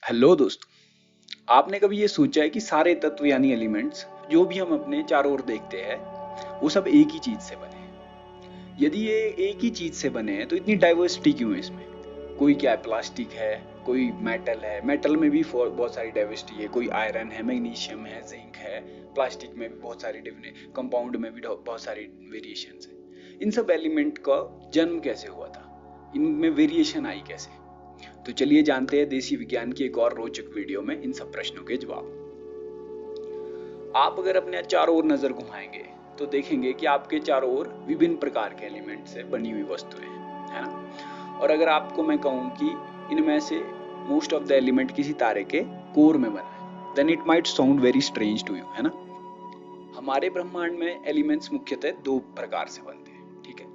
Hello दोस्तों, आपने कभी ये सोचा है कि सारे तत्व यानी एलिमेंट्स जो भी हम अपने चारों ओर देखते हैं वो सब एक ही चीज से बने हैं। यदि ये एक ही चीज से बने हैं तो इतनी डाइवर्सिटी क्यों है इसमें? कोई क्या है, प्लास्टिक है, कोई मेटल है, मेटल में भी बहुत सारी डाइवर्सिटी है, कोई आयरन है, मैग्नीशियम है, जिंक है, प्लास्टिक में भी बहुत सारी कंपाउंड में भी बहुत सारी वेरिएशन है। इन सब एलिमेंट का जन्म कैसे हुआ था, इनमें वेरिएशन आई कैसे? तो चलिए जानते हैं देसी विज्ञान की एक और रोचक वीडियो में इन सब प्रश्नों के जवाब। आप अगर अपने चारों ओर नजर घुमाएंगे तो देखेंगे कि आपके चारों ओर विभिन्न प्रकार के एलिमेंट से बनी हुई वस्तुएं हैं, है ना? और अगर आपको मैं कहूं कि इनमें से मोस्ट ऑफ द एलिमेंट किसी तारे के कोर में बना है, then it might sound very strange to you, है ना? हमारे ब्रह्मांड में एलिमेंट्स मुख्यतः दो प्रकार से बनते हैं, ठीक है?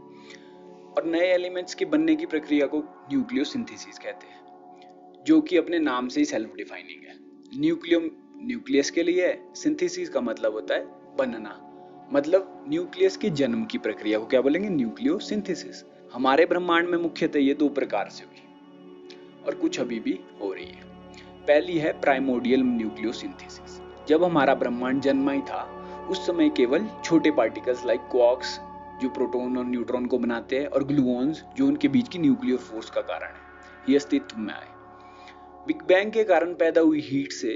और नए एलिमेंट्स के बनने की प्रक्रिया को न्यूक्लियोसिंथेसिस कहते हैं, जो कि अपने नाम से ही सेल्फ डिफाइनिंग है। न्यूक्लियस के लिए है, सिंथेसिस का मतलब होता है बनना, मतलब न्यूक्लियस के जन्म की प्रक्रिया को क्या बोलेंगे? न्यूक्लियोसिंथेसिस। हमारे ब्रह्मांड में मुख्यतः ये दो प्रकार से हुई और कुछ अभी भी हो रही है। पहली है प्राइमोर्डियल न्यूक्लियोसिंथेसिस। जब हमारा ब्रह्मांड जन्मा ही था उस समय केवल छोटे पार्टिकल्स लाइक क्वार्क्स जो प्रोटॉन और न्यूट्रॉन को बनाते हैं और ग्लूऑन्स जो उनके बीच की न्यूक्लियर फोर्स का कारण है, ये अस्तित्व में आए। बिग बैंग के कारण पैदा हुई हीट से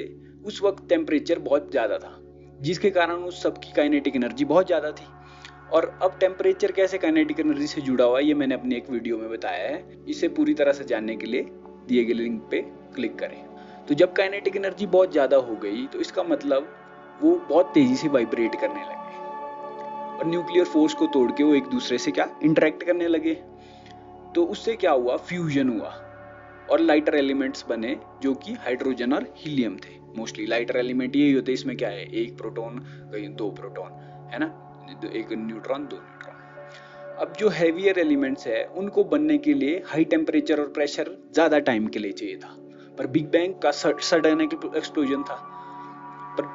उस वक्त टेम्परेचर बहुत ज्यादा था, जिसके कारण उस सब की काइनेटिक एनर्जी बहुत ज्यादा थी। और अब टेम्परेचर कैसे काइनेटिक एनर्जी से जुड़ा हुआ है ये मैंने अपनी एक वीडियो में बताया है। इसे पूरी तरह से जानने के लिए दिए गए लिंक पे क्लिक करें। तो जब काइनेटिक एनर्जी बहुत ज्यादा हो गई तो इसका मतलब वो बहुत तेजी से वाइब्रेट करने लगे और न्यूक्लियर फोर्स को तोड़ के वो एक दूसरे से क्या इंटरेक्ट करने लगे। तो उससे क्या हुआ? फ्यूजन हुआ और लाइटर एलिमेंट्स बने जो कि हाइड्रोजन और हीलियम थे। मोस्टली लाइटर एलिमेंट यही होते हैं। इसमें क्या है, एक प्रोटॉन कहीं दो प्रोटॉन, है ना, एक न्यूट्रॉन दो न्यूट्रॉन। अब जो हैवियर एलिमेंट्स है उनको बनने के लिए हाई टेम्परेचर और प्रेशर ज्यादा टाइम के लिए चाहिए था, पर बिग बैंग का सडन एक्सप्लोजन था। पर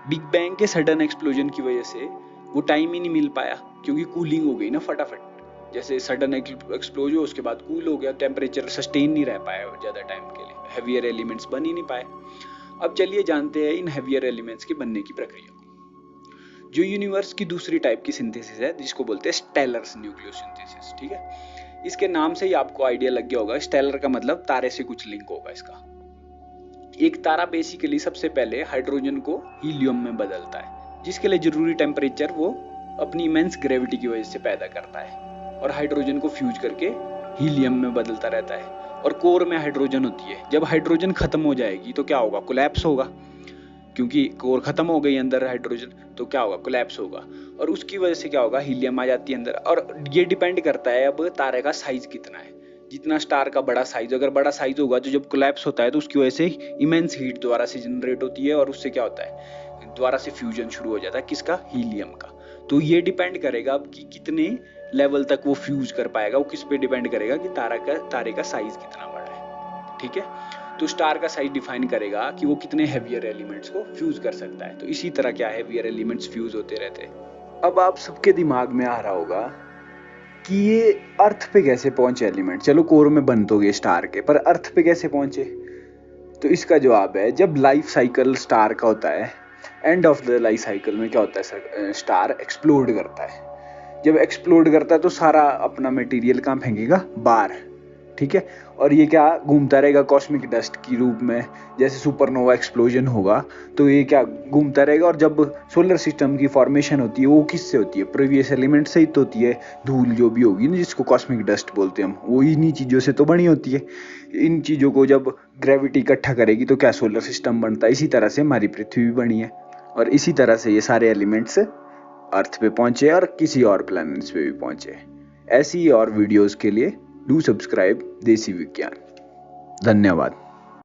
बिग बैंग के सडन एक्सप्लोजन की वजह से वो टाइम ही नहीं मिल पाया, क्योंकि कूलिंग हो गई ना फटाफट। जैसे सडन एक्सप्लोजन हो उसके बाद कूल हो गया, टेम्परेचर सस्टेन नहीं रह पाया ज्यादा टाइम के लिए, हैवियर एलिमेंट्स बन ही नहीं पाए। अब चलिए जानते हैं इन हैवियर एलिमेंट्स के बनने की प्रक्रिया। जो यूनिवर्स की दूसरी टाइप की सिंथेसिस है जिसको बोलते हैं स्टेलर न्यूक्लियोसिंथेसिस, ठीक है? इसके नाम से ही आपको आइडिया लग गया होगा, स्टेलर का मतलब तारे से कुछ लिंक होगा इसका। एक तारा बेसिकली सबसे पहले हाइड्रोजन को हीलियम में बदलता है, जिसके लिए जरूरी टेम्परेचर वो अपनी इमेंस ग्रेविटी की वजह से पैदा करता है और हाइड्रोजन को फ्यूज करके हीलियम में बदलता रहता है। और कोर में हाइड्रोजन होती है। जब हाइड्रोजन खत्म हो जाएगी तो क्या होगा? कोलैप्स होगा, क्योंकि कोर खत्म हो गई अंदर हाइड्रोजन, तो क्या होगा? कोलैप्स होगा। और उसकी वजह से क्या होगा? हीलियम आ जाती है अंदर। और ये डिपेंड करता है अब तारे का साइज कितना है। जितना स्टार का बड़ा साइज, अगर बड़ा साइज होगा तो जब कोलैप्स होता है तो उसकी वजह से इमेंस हीट दोबारा से जनरेट होती है और उससे क्या होता है? दोबारा से फ्यूजन शुरू हो जाता है। किसका? हीलियम का। तो ये डिपेंड करेगा अब कि कितने लेवल तक वो फ्यूज कर पाएगा। वो किस पे डिपेंड करेगा कि तारे का साइज कितना बड़ा है, ठीक है? तो स्टार का साइज डिफाइन करेगा कि वो कितने हैवियर एलिमेंट्स को फ्यूज कर सकता है। तो इसी तरह क्या हैवियर एलिमेंट्स फ्यूज होते रहते हैं। अब आप सबके दिमाग में आ रहा होगा कि ये अर्थ पे कैसे पहुंचे एलिमेंट? चलो कोर में बन तो गए स्टार के, पर अर्थ पे कैसे पहुंचे? तो इसका जवाब है, जब लाइफ साइकिल स्टार का होता है, end of the life cycle में क्या होता है? स्टार एक्सप्लोड करता है। जब एक्सप्लोड करता है तो सारा अपना मटेरियल कहाँ फेंकेगा? बाहर, ठीक है? और ये क्या घूमता रहेगा कॉस्मिक डस्ट की रूप में। जैसे सुपरनोवा एक्सप्लोजन होगा तो ये क्या घूमता रहेगा। और जब सोलर सिस्टम की फॉर्मेशन होती है वो किससे होती है? प्रीवियस एलिमेंट से ही तो होती है। धूल जो भी होगी ना, जिसको कॉस्मिक डस्ट बोलते हैं हम, वो इन्हीं चीज़ों से तो बनी होती है। इन चीज़ों को जब ग्रेविटी इकट्ठा करेगी तो क्या सोलर सिस्टम बनता है। इसी तरह से हमारी पृथ्वी भी बनी है और इसी तरह से ये सारे एलिमेंट्स अर्थ पे पहुंचे और किसी और प्लैनेट्स पे भी पहुंचे। ऐसी और वीडियोस के लिए डू सब्सक्राइब देसी विज्ञान। धन्यवाद।